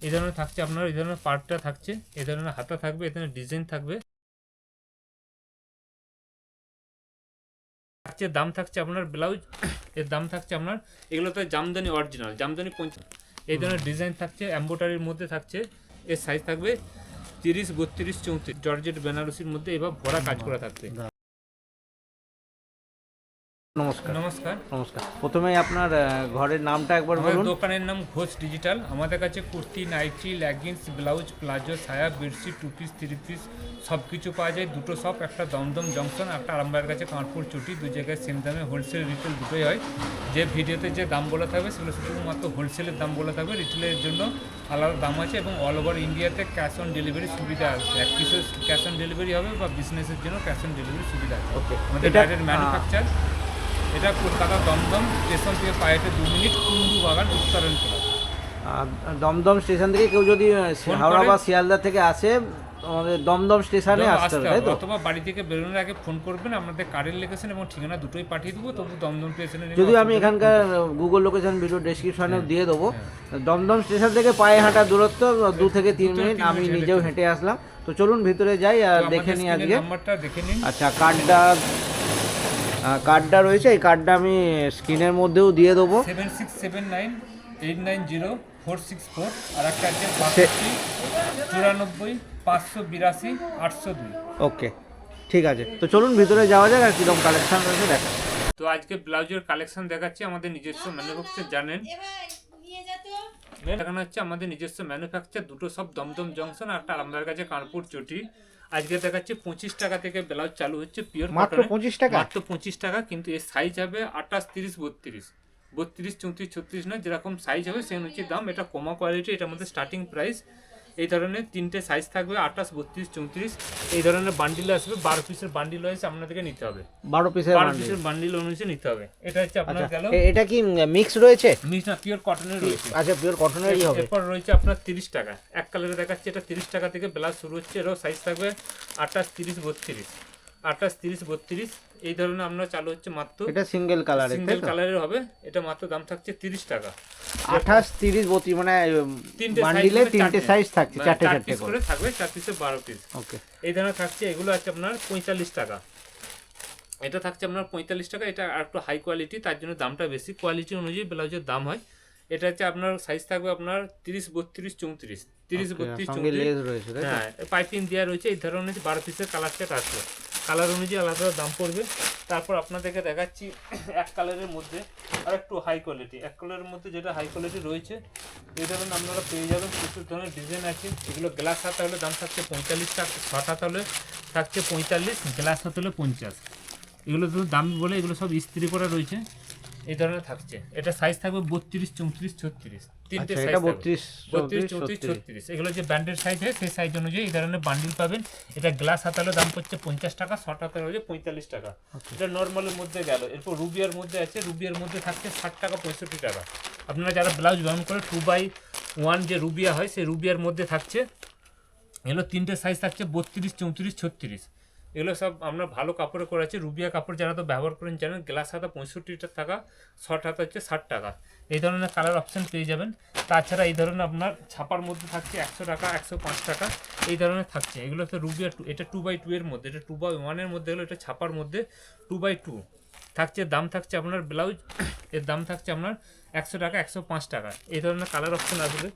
এই ধরনের থাকছে আপনার, এই ধরনের পার্টটা থাকছে, এই ধরনের হাতা থাকবে, এই ধরনের ডিজাইন থাকবে। দাম থাকছে আপনার ব্লাউজ এর দাম থাকছে আপনার, এগুলোতে জামদানি অরিজিনাল জামদানি 50। এই ধরনের ডিজাইন থাকছে, এমব্রয়ডারির মধ্যে থাকছে। এর সাইজ থাকবে 30, 32, 34, জর্জেট বেনারসির মধ্যে এবার ভরা কাজ করা থাকবে। নমস্কার। নমস্কার। নমস্কার। প্রথমেই আপনার ঘরের নামটা একবার আমাদের বলুন। দোকানের নাম ঘোষ ডিজিটাল। আমাদের কাছে kurti, nightie, leggings, blouse, palazzo, সায়া, বেডশিট, 2 পিস, 3 পিস সব কিছু পাওয়া যায়। দুটো শপ, একটা দমদম জংশন, একটা আরামবাগের কাছে কানপুর চটি। দু জায়গায় সেম দামে হোলসেল রিটেল দুটোই হয়। যে ভিডিওতে যে দাম বলা থাকবে সেগুলো শুধুমাত্র হোলসেলের দাম বলা থাকবে, রিটেলের জন্য আলাদা দাম আছে। এবং অল ওভার ইন্ডিয়াতে ক্যাশ অন ডেলিভারি সুবিধা আছে। এক পিসের ক্যাশ অন ডেলিভারি হবে বা বিজনেসের জন্য ক্যাশ অন ডেলিভারি সুবিধা আছে। ওকে, আমাদের ডাইরেক্ট ম্যানুফ্যাকচার। এটা কলকাতা দমদম স্টেশন থেকে পায়ে হেঁটে 2 মিনিট, কুন্ডু বাগান, উত্তরণ ক্লাব। দমদম স্টেশন থেকে কেউ যদি হাওড়া বা শিয়ালদা থেকে আসে, আমাদের দমদম স্টেশনে আসতে হবে, তাই তো? অথবা বাড়ি থেকে বেরোনোর আগে ফোন করবেন, আপনাদের কারের লোকেশন এবং ঠিকানা দুটোই পাঠিয়ে দেবো। তবু দমদম স্টেশনে যদিও আমি এখানকার গুগল লোকেশন ভিডিও ডেসক্রিপশনেও দিয়ে দেবো। দমদম স্টেশন থেকে পায়ে হাঁটা দূরত্ব 2 থেকে 3 মিনিট। আমি নিজেও হেঁটে আসলাম। তো চলুন ভিতরে যাই আর দেখে নিই আজকে। নাম্বারটা দেখে নিন। আচ্ছা, কার্ডটা রয়েছে, এই কার্ডটা আমি স্ক্রিনের মধ্যেও দিয়ে দেবো। 7679890464 আর একটা আছে 92 582 802। ওকে, ঠিক আছে। তো চলুন ভিতরে যাওয়া যাক আর কীরকম কালেকশন রয়েছে দেখা। তো আজকে ব্লাউজের কালেকশন দেখাচ্ছি আমাদের নিজস্ব ম্যানুফ্যাকচার। জানেন দেখানো হচ্ছে আমাদের নিজস্ব ম্যানুফ্যাকচার। দুটো সব দমদম জংশন আর একটা আরামবাগের কাছে কানপুর চটি। আজকে দেখাচ্ছি 25 টাকা থেকে ব্লাউজ চালু হচ্ছে পিওর মাত্র 25 টাকা? মাত্র 25 টাকা। কিন্তু এর সাইজ হবে 28, 30, 32, 32, 34, 36 নয়, যেরকম সাইজ হবে সেই অনুযায়ী দাম। এটা কমা কোয়ালিটি, এটার মধ্যে স্টার্টিং প্রাইস। এই ধরনের 3টে সাইজ থাকবে, 28, 32, 34। এই ধরনের বান্ডিল আসবে, 12 পিসের বান্ডিল হয়েছে, আপনাদেরকে নিতে হবে 12 পিসের বান্ডিল অনুযায়ী নিতে হবে। এটা হচ্ছে আপনার গেল। এটা কি মিক্স রয়েছে? মিক্স না, পিওর কটনের রয়েছে। আচ্ছা, পিওর কটনেরই হবে। এরপর রয়েছে আপনার 30 টাকা, এক কালারে দেখাচ্ছে। এটা 30 টাকা থেকে ব্লাউজ শুরু হচ্ছে। এরও সাইজ থাকবে 28, 30, 32, 28, 30, 32। এই ধরনের আমরা চালু হচ্ছে মাত্র। এটা সিঙ্গেল কালারে, সিঙ্গেল কালারের হবে। এটা মাত্র দাম থাকছে 30 টাকা। 28, 30, 32 মানে বান্ডিলে 3টে সাইজ থাকছে, 4টে করে থাকবে, 4 পিসে 12 পিস। ওকে, এই ধরনের থাকছে। এগুলো আছে আপনার 45 টাকা। এটা থাকছে আপনার 45 টাকা। এটা আর একটু হাই কোয়ালিটি, তার জন্য দামটা বেশি। কোয়ালিটি অনুযায়ী ব্লাউজের দাম হয়। এটা হচ্ছে আপনার সাইজ থাকবে আপনার 30, 32, 34, 30, 32, 34। হ্যাঁ, পাইপিং দেওয়া রয়েছে। এই ধরনের 12 পিসের কালার সেট আসবে। কালার অনুযায়ী আলাদা দাম পড়বে। তারপর আপনাদেরকে দেখাচ্ছি এক কালারের মধ্যে আর একটু হাই কোয়ালিটি। এক কালারের মধ্যে যেটা হাই কোয়ালিটি রয়েছে, এই ধরনের আপনারা পেয়ে যাবেন। প্রচুর ধরনের ডিজাইন আছে। এগুলো গ্লাস হাতা হলে দাম থাকছে 45 টাকা, শর্ট হাতা হলে থাকছে 45, গ্লাস হাতা হলে 50। এগুলো তো দাম বলে, এগুলো সব ইস্ত্রি করা রয়েছে। এই ধরনের থাকছে। এটা সাইজ থাকবে 32, 34, 36। 3টে সাইজ, 32, 34, 36। এগুলো যে ব্যান্ডের সাইজ হয় সেই সাইজ অনুযায়ী এই ধরনের বান্ডিল পাবেন। এটা গ্লাস হাতালে দাম পড়ছে 50 টাকা, শর্ট হাতালে হচ্ছে 45 টাকা। এটা নর্মালের মধ্যে গেল। এরপর রুবিয়ার মধ্যে আছে। রুবিয়ার মধ্যে থাকছে 60 টাকা, 65 টাকা। আপনারা যারা ব্লাউজ ব্যবহার করে 2x1 যে রুবিয়া হয়, সেই রুবিয়ার মধ্যে থাকছে। এগুলো 3টে সাইজ থাকছে 32, 34, 36। এগুলো সব আমরা ভালো কাপড়ে করা আছে। রুবিয়া কাপড় যারা তো ব্যবহার করেন জানেন। গ্লাস হাতা 65 টাকা, শর্ট হাতা হচ্ছে 60 টাকা। এই ধরনের কালার অপশান পেয়ে যাবেন। তাছাড়া এই ধরনের আপনার ছাপার মধ্যে থাকছে 100 টাকা, 105 টাকা। এই ধরনের থাকছে। এগুলো তো রুবিয়া 2, এটা 2x2 এর মধ্যে, এটা 2x1 এর মধ্যে হলো। এটা ছাপার মধ্যে 2x2 থাকছে। দাম থাকছে আপনার ব্লাউজ এর দাম থাকছে আপনার 100 টাকা, 105 টাকা। এই ধরনের কালার অপশন আসবে।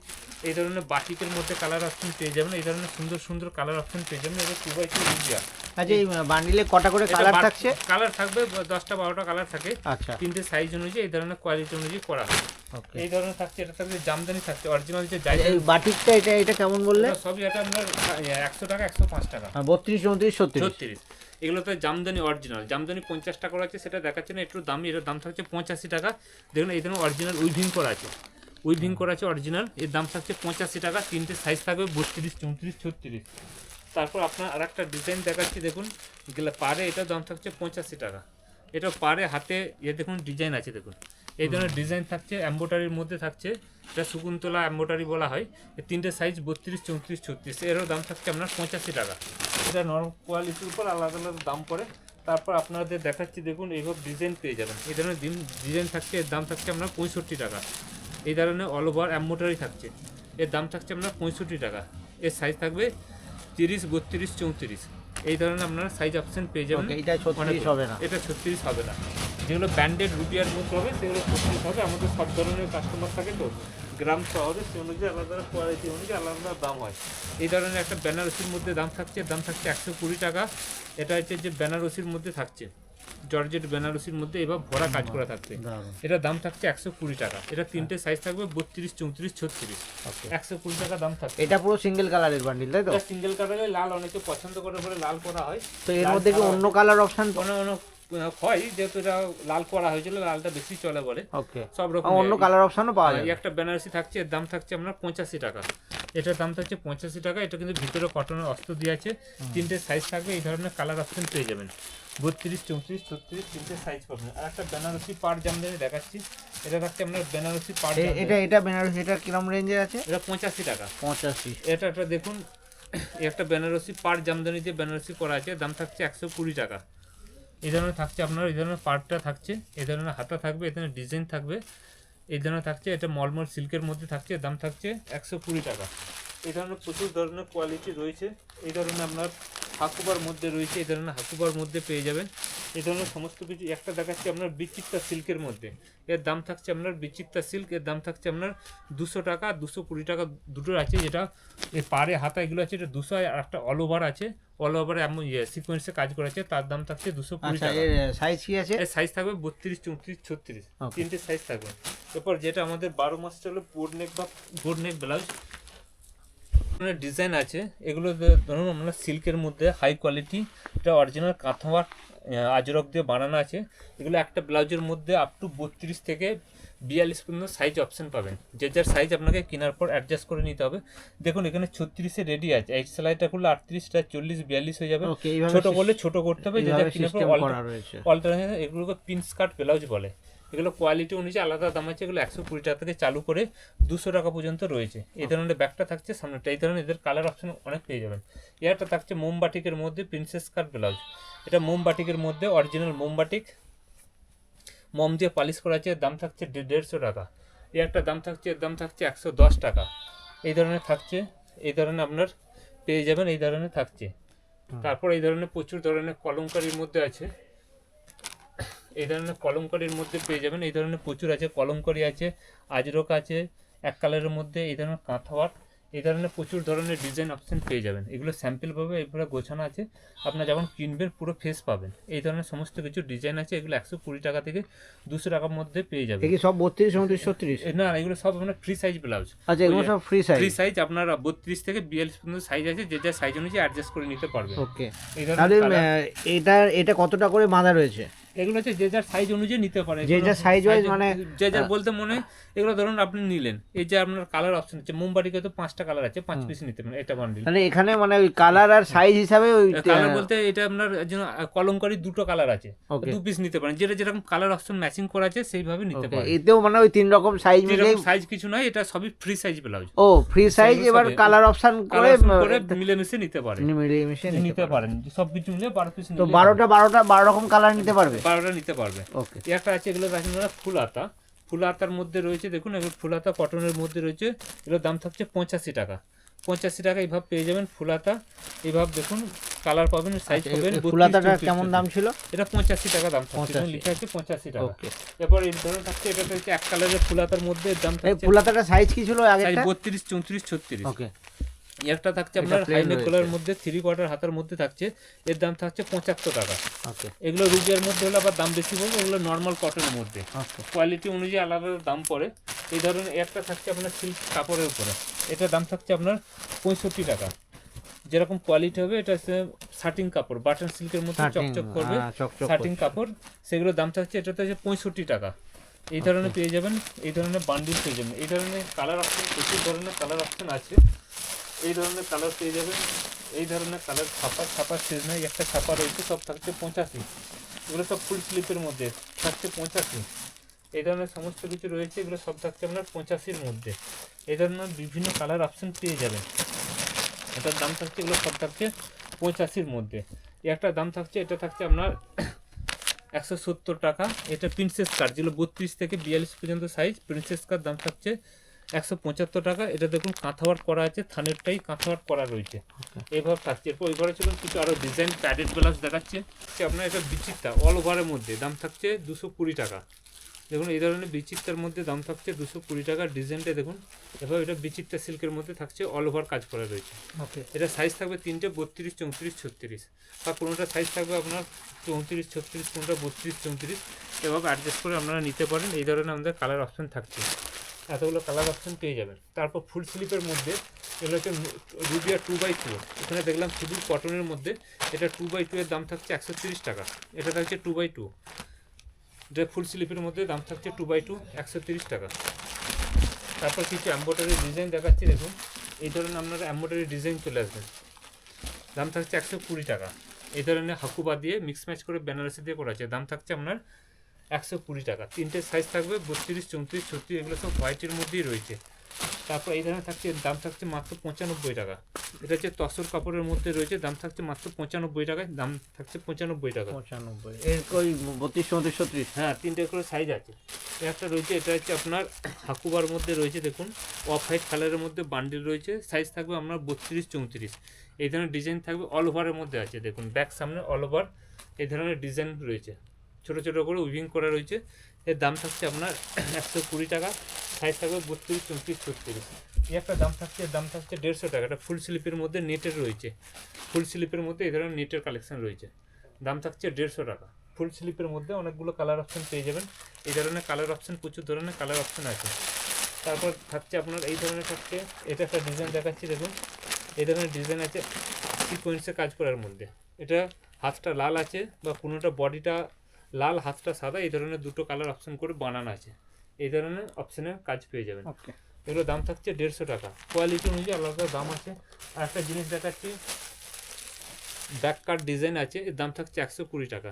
এই ধরনের বাটিকের মধ্যে কালার অপশন পেয়ে যাবেন। এই ধরনের সুন্দর সুন্দর কালার অপশন পেয়ে যাবেন। এটা 2x2 রুবিয়া। আচ্ছা, এই বান্ডিলে কটা করে কালার থাকছে? কালার থাকবে 10টা 12টা কালার থাকে। আচ্ছা, 3টে সাইজ অনুযায়ী এই ধরনের কোয়ালিটি অনুযায়ী করা হয়। এই ধরনের থাকছে। এটা থাকছে জামদানি থাকছে, অরিজিনাল যে এই বাটিকটা এটা কেমন বললে? সবই এটা আপনার 100 টাকা, 105 টাকা। 32, 34, 36। এগুলোতে জামদানি অরিজিনাল, জামদানি 50 টাকা আছে। সেটা দেখাচ্ছে না, একটু দামি। এটার দাম থাকছে 85 টাকা। দেখুন এই ধরনের অরিজিনাল উইভিং করা আছে, উইভিং করা আছে অরিজিনাল। এর দাম থাকছে 85 টাকা। 3টে সাইজ থাকবে 32, 34, 36। তারপর আপনার আর একটা ডিজাইন দেখাচ্ছি, দেখুন পারে। এটার দাম থাকছে 85 টাকা। এটা পারে হাতে দেখুন ডিজাইন আছে, দেখুন এই ধরনের ডিজাইন থাকছে। এমব্রয়ডারির মধ্যে থাকছে। এটা শকুন্তলা এমব্রয়ডারি বলা হয়। এই 3টে সাইজ 32, 34, 36। এরও দাম থাকছে আপনার 85 টাকা। এটা নরম কোয়ালিটির উপর আলাদা আলাদা দাম পড়ে। তারপর আপনাদের দেখাচ্ছি, দেখুন এইসব ডিজাইন পেয়ে যাবেন। এই ধরনের ডিজাইন থাকছে। এর দাম থাকছে আপনার 65 টাকা। এই ধরনের অল ওভার এমব্রয়ডারি থাকছে। এর দাম থাকছে আপনার 65 টাকা। এর সাইজ থাকবে 30, 32, 34 এই ধরনের আপনারা সাইজ অপশন পেয়ে যাবেন। এটা 36 হবে না, এটা 36 হবে না। যেগুলো ব্র্যান্ডেড রুপিয়ার মতো হবে সেগুলো 36 হবে। আমাদের সব ধরনের কাস্টমার থাকে তো গ্রাম শহরে, সে অনুযায়ী আলাদা কোয়ালিটি অনুযায়ী আলাদা দাম হয়। এই ধরনের একটা বেনারসির মধ্যে দাম থাকছে 120 টাকা। এটা হচ্ছে যে বেনারসির মধ্যে থাকছে, জর্জেট বেনারসির মধ্যে এবার ভরা কাজ করা থাকছে। এটা দাম থাকছে 120 টাকা। এটা তিনটে সাইজ থাকবে 32, 34, 36। 120 টাকা দাম থাকবে। এটা পুরো সিঙ্গেল কালারের বান্ডিল, তাই তো? সিঙ্গেল কালারে লাল অনেকে পছন্দ করে বলে লাল করা হয়। তো এর মধ্যে কি অন্য কালার অপশন হয়, যেহেতু এটা লাল করা হয়েছিল, লালটা বেশি চলে বলে। ওকে, সব রকম অন্য কালার অপশনও পাওয়া যায়। একটা বেনারসি থাকছে, এর দাম থাকছে আপনার 85 টাকা। এটার দাম থাকছে 85 টাকা। এটা কিন্তু ভিতরে কটনের অস্ত্র দিয়ে আছে। তিনটে সাইজ থাকবে, এই ধরনের কালার অপশন পেয়ে যাবেন। 32, 34, 36 তিনটে সাইজ পাবেন। আর একটা বেনারসি পাড় জামদানি দেখাচ্ছি। এটা থাকছে আপনার বেনারসি পাড় জামদানি। এটা বেনারসি, এটা কিরকম রেঞ্জের আছে? এটা 85 টাকা। 85। এটা দেখুন, একটা বেনারসি পাড় জামদানি দিয়ে বেনারসি করা আছে, দাম থাকছে 120 টাকা। এই ধরনের থাকছে আপনার, এই ধরনের পার্টটা থাকছে, এই ধরনের হাতা থাকবে, এই ধরনের ডিজাইন থাকবে, এই ধরনের থাকছে। এটা মলমল সিল্কের মধ্যে থাকছে, দাম থাকছে 120 টাকা। এই ধরনের প্রচুর ধরনের কোয়ালিটি রয়েছে। এই ধরনের আপনার হাকুবার মধ্যে রয়েছে, এই ধরনের হাকুবার মধ্যে পেয়ে যাবেন। এই ধরনের সমস্ত কিছু। একটা দেখাচ্ছে আপনার বিচিত্রা সিল্কের মধ্যে, এর দাম থাকছে আপনার বিচিত্রা সিল্ক, এর দাম থাকছে আপনার 200 টাকা, 220 টাকা দুটো আছে। যেটা এই পাড়ে হাতা এগুলো আছে, এটা 200। আর একটা অল ওভার আছে, অল ওভারে এমন সিকোয়েন্সে কাজ করা আছে, তার দাম থাকছে 220 টাকা। সাইজ কি আছে? এর সাইজ থাকবে 32, 34, 36 তিনটে সাইজ থাকবে। এরপর যেটা আমাদের 12 মাস চলে বোর্ড নেক বা বোর্ড নেক ব্লাউজ ডিজাইন আছে, এগুলো ধরুন আমরা সিল্কের মধ্যে হাই কোয়ালিটি, এটা অরিজিনাল কাঁথোয়ার আজরক দিয়ে বানানো আছে। এগুলো একটা ব্লাউজের মধ্যে আপ টু 32 থেকে 42 পর্যন্ত সাইজ অপশন পাবেন। যে যার সাইজ আপনাকে কেনার পর অ্যাডজাস্ট করে নিতে হবে। দেখুন এখানে 36-এ রেডি আছে, এই সেলাইটা করলে 38টা 40, 42 হয়ে যাবে। ছোট করলে ছোট করতে হবে, যে যার কেনার পর অল্টারনেটিভ। এগুলোকে পিন স্কার্ট ব্লাউজ বলে। এগুলো কোয়ালিটি অনুযায়ী আলাদা দাম আছে। এগুলো 120 টাকা থেকে চালু করে 200 টাকা পর্যন্ত রয়েছে। এই ধরনের ব্যাগটা থাকছে সামনেটা, এই ধরনের এদের কালার অপশন অনেক পেয়ে যাবেন। একটা থাকছে মোমবাটিকের মধ্যে প্রিন্সেস কাট ব্লাউজ। এটা মোমবাটিকের মধ্যে অরিজিনাল মোমবাটিক, মম দিয়ে পালিশ করা আছে, দাম থাকছে 150 টাকা। একটা দাম থাকছে, এর দাম থাকছে 110 টাকা। এই ধরনের থাকছে, এই ধরনের আপনার পেয়ে যাবেন, এই ধরনের থাকছে। তারপর এই ধরনের প্রচুর ধরনের কলমকারির মধ্যে আছে, এই ধরনের কলমকারির মধ্যে পেয়ে যাবেন। এই ধরনের প্রচুর আছে, কলমকারি আছে, আজরক আছে এক কালারের মধ্যে, এই ধরনের কাঁথাওয়ার, এই ধরনের প্রচুর ধরনের ডিজাইন অপশন পেয়ে যাবেন। এগুলো স্যাম্পল পাবে, এগুলো গোছানো আছে। আপনার যখন কিনবেন পুরো ফেস পাবেন। এই ধরনের সমস্ত কিছু ডিজাইন আছে। এগুলো 120 টাকা থেকে 200 টাকার মধ্যে পেয়ে যাবেন। সব 32, 34, 36? না, এগুলো সব আপনার ফ্রি সাইজ ব্লাউজ। আচ্ছা, এগুলো সব ফ্রি সাইজ? ফ্রি সাইজ আপনার 32 থেকে 42 পর্যন্ত সাইজ আছে, যে যার সাইজ অনুযায়ী অ্যাডজাস্ট করে নিতে পারবেন। ওকে, তাহলে এটা কতটা করে বাঁধা রয়েছে? এগুলো হচ্ছে যে যার সাইজ অনুযায়ী নিতে পারে, যে যার সাইজ ওয়াইজ, মানে যে যার বলতে মনে এগুলো ধরুন আপনি নিলেন, এই যে আপনার কালার অপশন আছে, মোমবাটিকে তো 5টা কালার আছে, 5 পিস নিতে পারেন এটা বান্ডিল। মানে এখানে মানে ওই কালার আর সাইজ হিসাবে ওই কালার বলতে এটা আপনার জন্য কলমকারি 2টো কালার আছে, 2 পিস নিতে পারেন, যেটা যেরকম কালার অপশন ম্যাচিং করা আছে সেইভাবে নিতে পারেন। এতেও মানে ওই 3 রকম সাইজ মিলে, সাইজ কিছু নয়, এটা সবই ফ্রি সাইজ ব্লাউজ। ও ফ্রি সাইজ, এবার কালার অপশন করে মিলেমিশে নিতে পারেন, মিলেমিশে নিতে পারেন। সবকিছু মিলে 12 পিস, তো 12 রকম কালার নিতে পারবে, 12টা নিতে পারবে। ওকে, একটা আছে, এগুলো দেখেন ফুল হাতা, ফুল হাতার মধ্যে রয়েছে। দেখুন এগুলো ফুল হাতা কটনের মধ্যে রয়েছে। এগুলোর দাম থাকছে 85 টাকা। 85 টাকা এইভাবে পেয়ে যাবেন ফুল হাতা। এইভাবে দেখুন কালার পাবেন, সাইজ পাবেন। ফুল হাতাটা কেমন দাম ছিল? এটা 85 টাকা দাম থাকছে, লেখা আছে 85 টাকা। এরপর এই ধরনের থাকছে, এটা হচ্ছে এক কালারের ফুল হাতার মধ্যে দাম থাকছে। ফুল হাতাটা সাইজ কি ছিল আগে? 32, 34, 36। ওকে, একটা থাকছে আপনার হাইনেক কলার মধ্যে 3/4 হাতার মধ্যে থাকছে, এর দাম থাকছে 75 টাকা। ওকে, এগুলো রুজিয়ার মধ্যে হলে আবার দাম বেশি পড়বে, এগুলো নর্মাল কটনের মধ্যে কোয়ালিটি অনুযায়ী আলাদা দাম পড়ে। এই ধরনের একটা থাকছে আপনার সিল্ক কাপড়ের উপরে, এটার দাম থাকছে আপনার 65 টাকা। যেরকম কোয়ালিটি হবে, এটা হচ্ছে শার্টিং কাপড়, বাটন সিল্কের মধ্যে চকচক করবে শার্টিং কাপড়, সেগুলোর দাম থাকছে এটাতে হচ্ছে 65 টাকা। এই ধরনের পেয়ে যাবেন, এই ধরনের বান্ডিল পেয়ে যাবেন। এই ধরনের কালার অপশন, প্রচুর ধরনের কালার অপশন আছে। এই ধরনের কালার পেয়ে যাবেন, এই ধরনের কালার ছাপা শেষ নয়, একটা ছাপা রয়েছে, সব থাকছে 85। এগুলো সব ফুল স্লিপের মধ্যে থাকছে 85। এই ধরনের সমস্ত কিছু রয়েছে, এগুলো সব থাকছে আপনার 85-র মধ্যে। এই ধরনের বিভিন্ন কালার অপশন পেয়ে যাবেন। এটার দাম থাকছে, এগুলো সব থাকছে 85-র মধ্যে। একটা দাম থাকছে, এটা থাকছে আপনার 170 টাকা। এটা প্রিন্সেস কাট, যেগুলো 32 থেকে 42 পর্যন্ত সাইজ, প্রিন্সেস কাট দাম থাকছে 175 টাকা। এটা দেখুন কাঁথা ওয়ার্ক করা আছে, থানেরটাই কাঁথা ওয়ার্ক করা রয়েছে। এইভাবে থাকছে। এরপর ওইভাবে চলুন কিছু আরও ডিজাইন প্যাডেড ব্লাউজ দেখাচ্ছে। আপনার এটা বিচিত্রা অল ওভারের মধ্যে দাম থাকছে 220 টাকা। দেখুন এই ধরনের বিচিত্রার মধ্যে দাম থাকছে 220 টাকা। ডিজাইনটা দেখুন এভাবে, এটা বিচিত্রা সিল্কের মধ্যে থাকছে, অল ওভার কাজ করা রয়েছে। ওকে, এটা সাইজ থাকবে 3টে 32, 34, 36, বা কোনোটা সাইজ থাকবে আপনার 34, 36, কোনোটা 32, 34। এভাবে অ্যাডজাস্ট করে আপনারা নিতে পারেন। এই ধরনের আমাদের কালার অপশন থাকছে, এতগুলো কালার অপশন পেয়ে যাবেন। তারপর ফুল স্লিপের মধ্যে এগুলো হচ্ছে রুবিয়া 2x2। এখানে দেখলাম শুধু কটনের মধ্যে, এটা 2x2 এর দাম থাকছে 130 টাকা। এটা থাকছে 2x2। এটা ফুল স্লিপের মধ্যে দাম থাকছে 2x2, 130 টাকা। তারপর কিছু এমব্রয়ডারি ডিজাইন দেখাচ্ছি। দেখুন এই ধরনের আপনারা এমব্রয়ডারি ডিজাইন চলে আসবেন, দাম থাকছে 120 টাকা। এই ধরনের হাকুবা দিয়ে মিক্স ম্যাচ করে বেনারসি দিয়ে করা আছে, দাম থাকছে আপনার 120 টাকা। 3টে সাইজ থাকবে 32, 34, 36, এগুলো সব হোয়াইটের মধ্যেই রয়েছে। তারপর এই ধরনের থাকছে, দাম থাকছে মাত্র 95 টাকা। এটা হচ্ছে তসর কাপড়ের মধ্যে রয়েছে, দাম থাকছে মাত্র 95 টাকায়, দাম থাকছে 95 টাকা। 95 এর কই 32, 34, 36? হ্যাঁ, 3টে করে সাইজ আছে। একটা রয়েছে, এটা হচ্ছে আপনার হাকুবার মধ্যে রয়েছে, দেখুন অফ হোয়াইট কালারের মধ্যে বান্ডিল রয়েছে, সাইজ থাকবে আপনার 32, 34। এই ধরনের ডিজাইন থাকবে, অল ওভারের মধ্যে আছে। দেখুন ব্যাক সামনে অল ওভার এই ধরনের ডিজাইন রয়েছে, ছোটো ছোটো করে উইভিং করা রয়েছে। এর দাম থাকছে আপনার 120 টাকা। সাইজ থাকবে 32, 34, 36। এই একটা দাম থাকছে, এর দাম থাকছে 150 টাকা। এটা ফুল স্লিপের মধ্যে নেটের রয়েছে, ফুল স্লিপের মধ্যে এই ধরনের নেটের কালেকশন রয়েছে, দাম থাকছে 150 টাকা। ফুল স্লিপের মধ্যে অনেকগুলো কালার অপশন পেয়ে যাবেন। এই ধরনের কালার অপশন, প্রচুর ধরনের কালার অপশন আছে। তারপর থাকছে আপনার এই ধরনের থাকছে, এটা একটা ডিজাইন দেখাচ্ছি। দেখুন এই ধরনের ডিজাইন আছে সিকোয়েন্সে কাজ করার মধ্যে। এটা হাতটা লাল আছে, বা কোনোটা বডিটা লাল হাতটা সাদা, এই ধরনের দুটো কালার অপশন করে বানানো আছে। এই ধরনের অপশানে কাজ পেয়ে যাবেন। ওকে, এগুলোর দাম থাকছে 150 টাকা। কোয়ালিটি অনুযায়ী আলাদা দাম আছে। আর একটা জিনিস দেখাচ্ছি, ব্যাক কাট ডিজাইন আছে, এর দাম থাকছে 120 টাকা।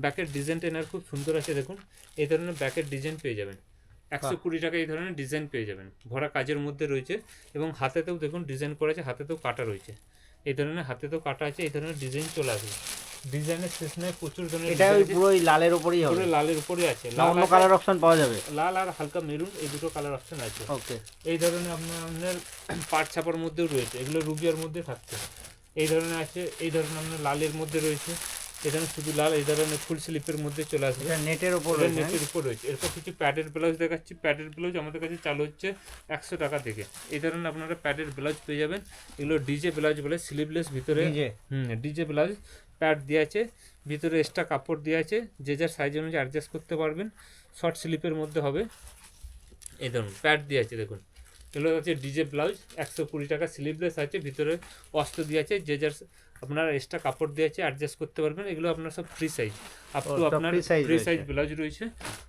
ব্যাকের ডিজাইনটা এনার খুব সুন্দর আছে। দেখুন এই ধরনের ব্যাকের ডিজাইন পেয়ে যাবেন 120 টাকা। এই ধরনের ডিজাইন পেয়ে যাবেন, ভরা কাজের মধ্যে রয়েছে। এবং হাতেতেও দেখুন ডিজাইন করা আছে, হাতেতেও কাটা রয়েছে। এই ধরনের হাতেতেও কাটা আছে, এই ধরনের ডিজাইন চলে আসবে। ডিজাইনের শেষ নয়, প্রচুর ধরনের এটা ওই পুরো ওই লালের উপরেই হবে? পুরো লালের উপরে আছে, না অন্য কালার অপশন পাওয়া যাবে? লাল আর হালকা মেরুন, এই দুটো কালার অপশন আছে। ওকে, এই ধরনের আপনার পাট ছাপার মধ্যেও রয়েছে, এগুলো রুবিয়ার মধ্যে থাকছে। এই ধরনের আছে, এই ধরনের আপনার লালের মধ্যে রয়েছে, এখানে শুধু লাল। এই ধরনের ফুল স্লিপের মধ্যে চলে আসবে, এটা নেটের উপর এটা নেটের উপর রয়েছে। এরপর কিছু প্যাডের ব্লাউজ দেখাচ্ছি। প্যাডের ব্লাউজ আমাদের কাছে চালু হচ্ছে 100 টাকা থেকে। এই ধরনের আপনারা প্যাডের ব্লাউজ পেয়ে যাবেন। এগুলো ডিজে ব্লাউজ বলে, স্লিভলেস, ভিতরে ডিজে ব্লাউজ, প্যাড দেওয়া আছে, ভিতরে এক্সট্রা কাপড় দেওয়া আছে, যে যার সাইজ অনুযায়ী অ্যাডজাস্ট করতে পারবেন। শর্ট স্লিপের মধ্যে হবে, এই ধরুন প্যাড দিয়ে আছে। দেখুন এগুলো হচ্ছে ডিজে ব্লাউজ, 120 টাকা। স্লিভলেস আছে, ভিতরে অস্ত্র দিয়ে আছে, যে যার আপনার এক্সট্রা কাপড় দিয়ে আছে, অ্যাডজাস্ট করতে পারবেন। এগুলো আপনার সব ফ্রি সাইজ, আপ টু আপনার ফ্রি সাইজ ব্লাউজ রয়েছে।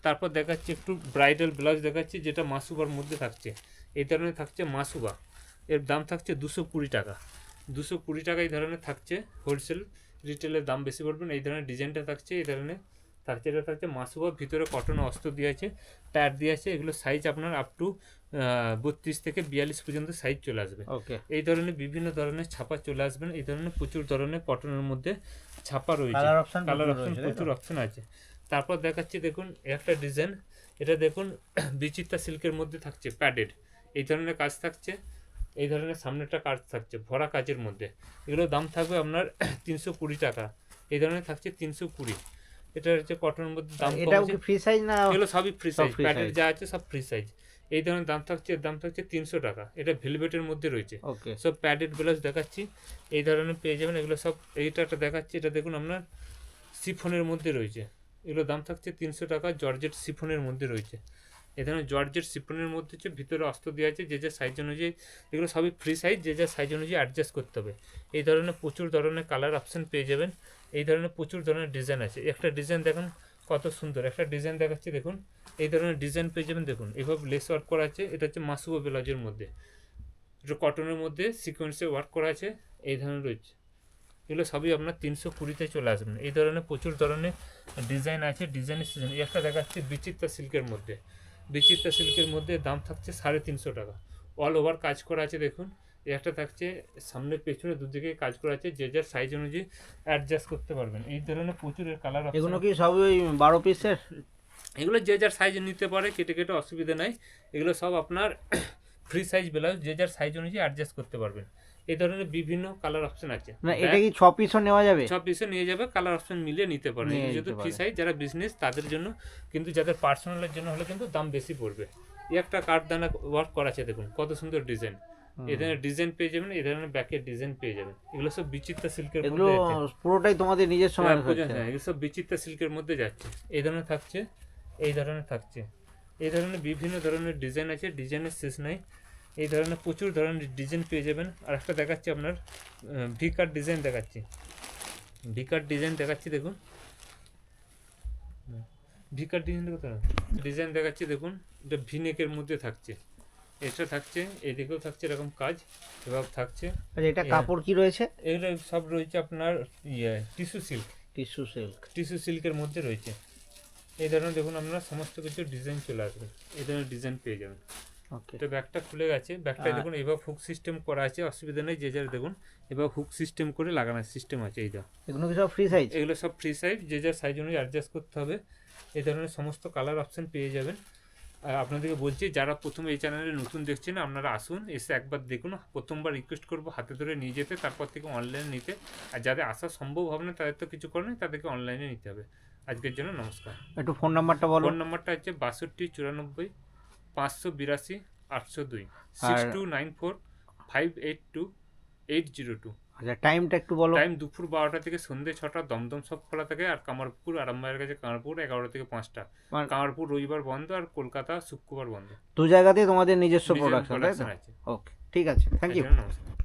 তারপর দেখাচ্ছি একটু ব্রাইডাল ব্লাউজ দেখাচ্ছি, যেটা মাসুবার মধ্যে থাকছে। এই ধরনের থাকছে মাসুবা, এর দাম থাকছে 220 টাকা। 220 টাকা এই ধরনের থাকছে। হোলসেল রিটেলের দাম বেশি পড়বেন। এই ধরনের ডিজাইনটা থাকছে, এই ধরনের থাকছে। এটা থাকছে মাসুবা, ভিতরে কটন অস্ত্র দিয়ে আছে, প্যাড দিয়ে আছে। এগুলো সাইজ আপনার আপ টু 32 থেকে 42 পর্যন্ত সাইজ চলে আসবে। ওকে, এই ধরনের বিভিন্ন ধরনের ছাপা চলে আসবেন। এই ধরনের প্রচুর ধরনের কটনের মধ্যে ছাপা রয়েছে, কালার অপশন প্রচুর অপশন আছে। তারপর দেখাচ্ছি, দেখুন একটা ডিজাইন, এটা দেখুন বিচিত্রা সিল্কের মধ্যে থাকছে, প্যাডেড এই ধরনের কাজ থাকছে। এই ধরনের সামনেটা কাজ থাকছে, ভরা কাজের মধ্যে। এগুলোর দাম থাকবে আপনার 320 টাকা। এই ধরনের থাকছে 320। এটা হচ্ছে কটনের মধ্যে দাম। এটা কি ফ্রি সাইজ না? এগুলো সবই ফ্রি সাইজ, প্যাডেড যা আছে সব ফ্রি সাইজ। এই ধরনের দাম থাকছে, এর দাম থাকছে 300 টাকা। এটা ভেলভেটের মধ্যে রয়েছে। ওকে, সব প্যাডেড ব্লাউজ দেখাচ্ছি, এই ধরনের পেয়ে যাবেন। এগুলো সব, এইটা একটা দেখাচ্ছি, এটা দেখুন আপনার সিফনের মধ্যে রয়েছে। এগুলোর দাম থাকছে 300 টাকা। জর্জেট সিফনের মধ্যে রয়েছে। এই ধরনের জর্জেট সিফনের মধ্যে হচ্ছে, ভিতরে অস্ত্র দেওয়া আছে, যে যার সাইজ অনুযায়ী। এগুলো সবই ফ্রি সাইজ, যে যার সাইজ অনুযায়ী অ্যাডজাস্ট করতে হবে। এই ধরনের প্রচুর ধরনের কালার অপশন পেয়ে যাবেন। এই ধরনের প্রচুর ধরনের ডিজাইন আছে। একটা ডিজাইন দেখুন কত সুন্দর, একটা ডিজাইন দেখাচ্ছি। দেখুন এই ধরনের ডিজাইন পেয়ে যাবেন। দেখুন এইভাবে লেস ওয়ার্ক করা আছে। এটা হচ্ছে মাসুবা ব্লাউজের মধ্যে, এটা কটনের মধ্যে সিকোয়েন্সে ওয়ার্ক করা আছে, এই ধরনের রয়েছে। এগুলো সবই আপনার 320-তে চলে আসবেন। এই ধরনের প্রচুর ধরনের ডিজাইন আছে, ডিজাইনের সিজন। একটা দেখাচ্ছে বিচিত্রা সিল্কের মধ্যে। বিচিত্রা সিল্কের মধ্যে দাম থাকছে 350 টাকা। অল ওভার কাজ করা আছে। দেখুন একটা থাকছে, সামনে পেছনে দুদিকে কাজ করা আছে, যে যার সাইজ অনুযায়ী অ্যাডজাস্ট করতে পারবেন। এই ধরনের প্রচুর কালার। এগুলো কি সব ওই 12 পিসের? এগুলো যে যার সাইজ নিতে পারে, কেটে কেটে অসুবিধা নাই। এগুলো সব আপনার ফ্রি সাইজ ব্লাউজ যে যার সাইজ অনুযায়ী অ্যাডজাস্ট করতে পারবেন। এই ধরনের বিভিন্ন কালার অপশন আছে। না এটা কি 6 পিসও নেওয়া যাবে? সব পিসে নিয়ে যাবে, কালার অপশন মিলিয়ে নিতে পারেন। নিয়ে যেহেতু নিতে ফ্রি পারে। সাইজ যারা বিজনেস তাদের জন্য, কিন্তু যাদের পার্সোনালের জন্য হলে কিন্তু দাম বেশি পড়বে। এই একটা কাঠদানা ওয়ার্ক করা আছে, দেখুন কত সুন্দর ডিজাইন। এই ধরনের ডিজাইন পেয়ে যাবেন, এই ধরনের ব্যাকের ডিজাইন পেয়ে যাবেন। এগুলো সব বিচিত্রা সিল্কের এগুলো মধ্যে আছে। পুরোটাই তোমাদের নিজস্ব হ্যাঁ, ম্যানুফ্যাকচার? এগুলো সব বিচিত্রা সিল্কের মধ্যে যাচ্ছে। এই ধরনের থাকছে, এই ধরনের থাকছে, এই ধরনের বিভিন্ন ধরনের ডিজাইন আছে, ডিজাইনের শেষ নাই। এই ধরনের প্রচুর ধরনের ডিজাইন পেয়ে যাবেন। আর একটা দেখাচ্ছি আপনার ভি কাট ডিজাইন দেখাচ্ছি, ভি কাট ডিজাইন দেখাচ্ছি, দেখুন ভি কাট ডিজাইন কোথায় ডিজাইন দেখাচ্ছি, দেখুন এটা ভি নেকের মধ্যে থাকছে। এটা থাকছে, এদিকেও থাকছে এরকম কাজ, এভাবে থাকছে। আচ্ছা এটা কাপড় কি রয়েছে? এগুলো সব রয়েছে আপনার tissue silk, tissue silk. Tissue সিল্কের মধ্যে রয়েছে। এই ধরনের দেখুন আপনারা সমস্ত কিছু ডিজাইন চলে আসবে, এই ধরনের ডিজাইন পেয়ে যাবেন। ওকে। তো ব্যাগটা খুলে গেছে, ব্যাগটা দেখুন এবার হুক সিস্টেম করা আছে, অসুবিধা নেই। যে যার দেখুন এবার হুক সিস্টেম করে লাগানোর সিস্টেম আছে। এইটা এগুলো কি সব ফ্রি সাইজ? এগুলো সব ফ্রি সাইজ, যে যার সাইজ অনুযায়ী অ্যাডজাস্ট করতে হবে। এই ধরনের সমস্ত কালার অপশন পেয়ে যাবেন। আর আপনাদেরকে বলছি যারা প্রথমে এই চ্যানেলে নতুন দেখছেন আপনারা আসুন, এসে একবার দেখুন। প্রথমবার রিকোয়েস্ট করবো হাতে ধরে নিয়ে যেতে, তারপর থেকে অনলাইনে নিতে। আর যাদের আসা সম্ভব হবে না তাদের তো কিছু করার নেই, তাদেরকে অনলাইনে নিতে হবে। আজকের জন্য নমস্কার। একটু ফোন নাম্বারটা বলো। ফোন নাম্বারটা হচ্ছে 62 94 582 802, 6294 582 802। আচ্ছা টাইমটা একটু বলো। টাইম দুপুর 12টা থেকে সন্ধ্যে 6টা। দমদম সব খোলা থাকে। আর কামারপুর আরামবাগের কাছে কামারপুর 11টা থেকে 5টা। মানে- কামারপুর রবিবার বন্ধ, আর কলকাতা শুক্রবার বন্ধ। দু জায়গাতেই তোমাদের নিজস্ব নিজের প্রোডাকশন, তাই তো? production আছে। ওকে ঠিক আছে, থ্যাংক ইউ। আচ্ছা, নমস্কার।